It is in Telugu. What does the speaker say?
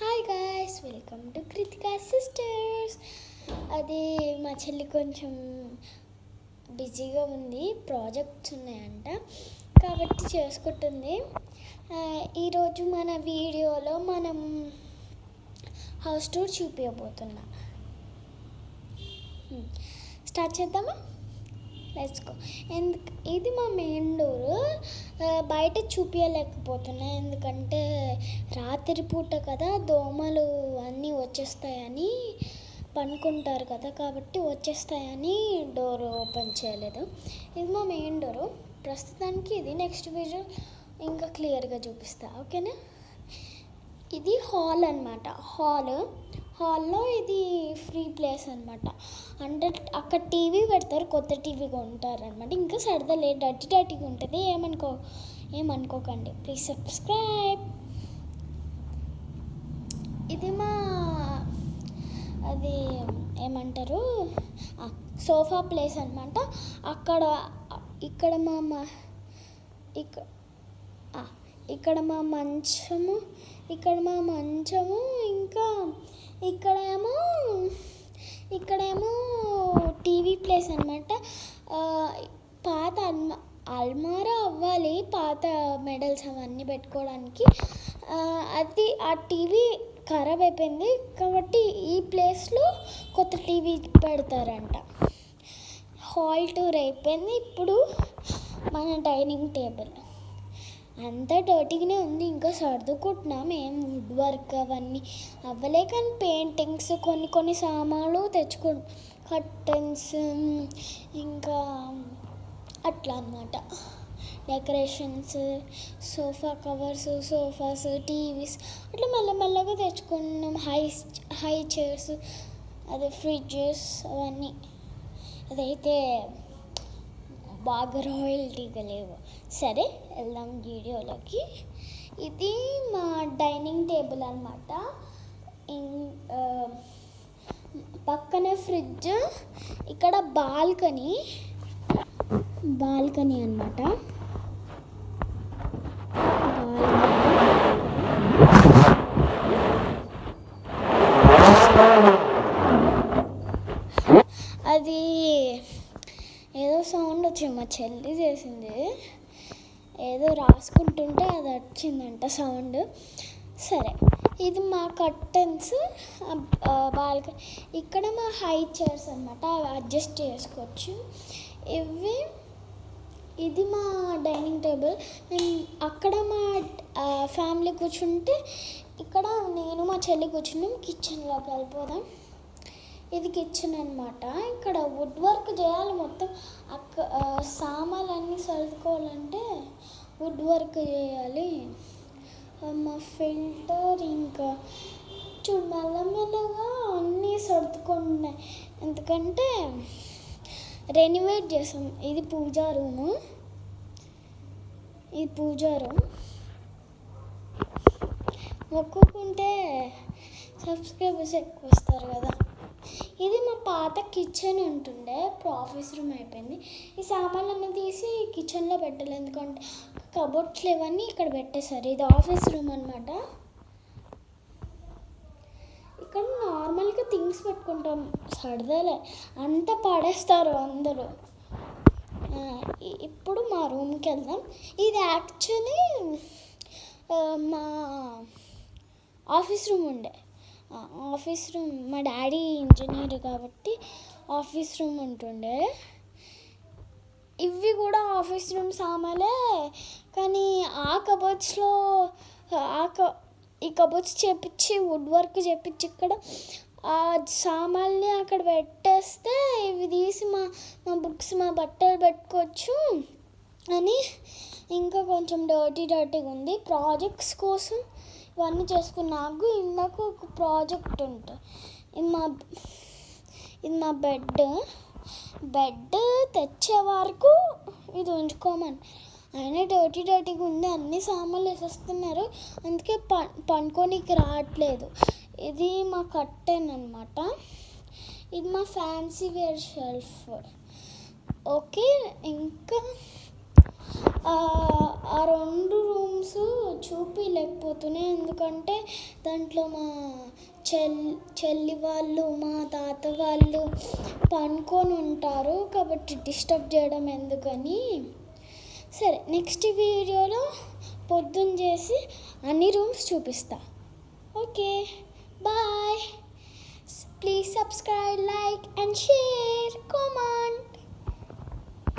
Hi guys, welcome to Krithika sisters. అది మా చెల్లి కొంచెం బిజీగా ఉంది, ప్రాజెక్ట్స్ ఉన్నాయంట కాబట్టి చేసుకుంటుంది. ఈరోజు మన వీడియోలో మనం హౌస్ టూర్ చూపించబోతున్నా. స్టార్ట్ చేద్దామా? Let's go. ఇది మా మెయిన్ డోరు. బయట చూపించలేకపోతున్నా ఎందుకంటే రాత్రి పూట కదా, దోమలు అన్నీ వచ్చేస్తాయని పనుకుంటారు కదా, కాబట్టి వచ్చేస్తాయని డోర్ ఓపెన్ చేయలేదు. ఇది మా మెయిన్ డోరు. ప్రస్తుతానికి ఇది, నెక్స్ట్ వీడియో ఇంకా క్లియర్గా చూపిస్తా, ఓకేనా? ఇది హాల్ అనమాట. హాల్లో ఇది ఫ్రీ ప్లేస్ అనమాట. అంటే అక్కడ టీవీ పెడతారు, కొత్త టీవీ కొంటారు అనమాట. ఇంకా సరదాలే, డర్టీగా ఉంటుంది, ఏమనుకోకండి. Please subscribe. ఇది అది ఏమంటారు, సోఫా ప్లేస్ అనమాట. ఇక్కడ మా మంచము, ఇంకా ఇక్కడేమో టీవీ ప్లేస్ అనమాట. పాత అల్మారా అవ్వాలి, పాత మెడల్స్ అవన్నీ పెట్టుకోవడానికి. ఆ టీవీ ఖరాబ్ అయిపోయింది కాబట్టి ఈ ప్లేస్లో కొత్త టీవీ పెడతారంట. హాల్ టూర్ అయిపోయింది. ఇప్పుడు మన డైనింగ్ టేబుల్ అంతా డర్టీగానే ఉంది, ఇంకా సర్దుకుంటున్నాం. ఏం వుడ్ వర్క్ అవన్నీ అవ్వలే, కానీ పెయింటింగ్స్ కొన్ని సామాన్లు కర్టన్స్ ఇంకా అట్లా అన్నమాట. Decorations, sofa covers, sofas, TVs అట్లా మెల్లమెల్లగా తెచ్చుకున్నాం. హై చైర్స్, అదే ఫ్రిడ్జెస్ అవన్నీ. అదైతే బాగా రాయల్టీగా లేవు. సరే, వెళ్దాం వీడియోలోకి. ఇది మా డైనింగ్ టేబుల్ అనమాట. పక్కనే ఫ్రిడ్జ్, ఇక్కడ బాల్కనీ అనమాట. అది ఏదో సౌండ్ వచ్చింది, మా చెల్లి చేసింది. ఏదో రాసుకుంటుంటే అది వచ్చిందంట సౌండ్. సరే, ఇది మా కర్టన్స్, బాల్కనీ. ఇక్కడ మా హై చైర్స్ అనమాట, అవి అడ్జస్ట్ చేసుకోవచ్చు. ఇది మా డైనింగ్ టేబుల్. అక్కడ మా ఫ్యామిలీ కూర్చుంటే, ఇక్కడ నేను మా చెల్లి కూర్చున్నాం. కిచెన్లోకి వెళ్ళిపోదాం. ఇది కిచెన్ అనమాట. ఇక్కడ వుడ్ వర్క్ చేయాలి మొత్తం. సామాన్లు అన్నీ సర్దుకోవాలంటే వుడ్ వర్క్ చేయాలి. మా ఫిల్టర్ ఇంకా మెల్లమెల్లగా అన్నీ సర్దుకున్నాయి, ఎందుకంటే రెనోవేట్ చేసాం. ఇది పూజా రూమ్. మొక్కుకుంటే సబ్స్క్రైబర్స్ ఎక్కువ వస్తారు కదా. ఇది మా పాత కిచెన్ ఉంటుండే, ఇప్పుడు ఆఫీస్ రూమ్ అయిపోయింది. ఈ సామాన్లన్నీ తీసి కిచెన్లో పెట్టాలి, ఎందుకంటే కబోర్డ్స్లు ఇవన్నీ ఇక్కడ పెట్టేశారు. ఇది ఆఫీస్ రూమ్ అనమాట. ఇక్కడ నార్మల్గా థింగ్స్ పెట్టుకుంటాం, సరదాలే, అంతా పడేస్తారు అందరూ. ఇప్పుడు మా రూమ్కి వెళ్దాం. ఇది యాక్చువల్లీ మా ఆఫీస్ రూమ్ ఉండే. మా డాడీ ఇంజనీర్ కాబట్టి ఆఫీస్ రూమ్ ఉంటుండే. ఇవి కూడా ఆఫీస్ రూమ్ సామాన్లే, కానీ ఈ కబోర్డ్స్ చేపించి వుడ్ వర్క్ చేపించి ఇక్కడ ఆ సామాన్ని అక్కడ పెట్టేస్తే ఇవి తీసి మా బుక్స్, మా బట్టలు పెట్టుకోవచ్చు అని. ఇంకా కొంచెం డర్టీగా ఉంది. ప్రాజెక్ట్స్ కోసం ఇవన్నీ చేసుకున్నాకు ఇందాక ఒక ప్రాజెక్ట్ ఉంటుంది. ఇది మా బెడ్ తెచ్చే వరకు ఇది ఉంచుకోమని. అయినా డర్టీగా ఉంది, అన్ని సామాన్లు వేసేస్తున్నారు, అందుకే పనుకోనికి రావట్లేదు. ఇది మా కర్టెన్ అనమాట. ఇది మా ఫ్యాన్సీ వేర్ షెల్ఫ్. ఓకే, ఇంకా ఆ 2 రూమ్స్ చూపించలేకపోతున్నాయి, ఎందుకంటే దాంట్లో మా చెల్లి వాళ్ళు మా తాత వాళ్ళు పనుకొని ఉంటారు, కాబట్టి డిస్టర్బ్ చేయడం ఎందుకని. సరే, నెక్స్ట్ వీడియోలో పొద్దున్న చేసి అన్ని రూమ్స్ చూపిస్తా. Okay, bye. Please subscribe, like and share. Come on.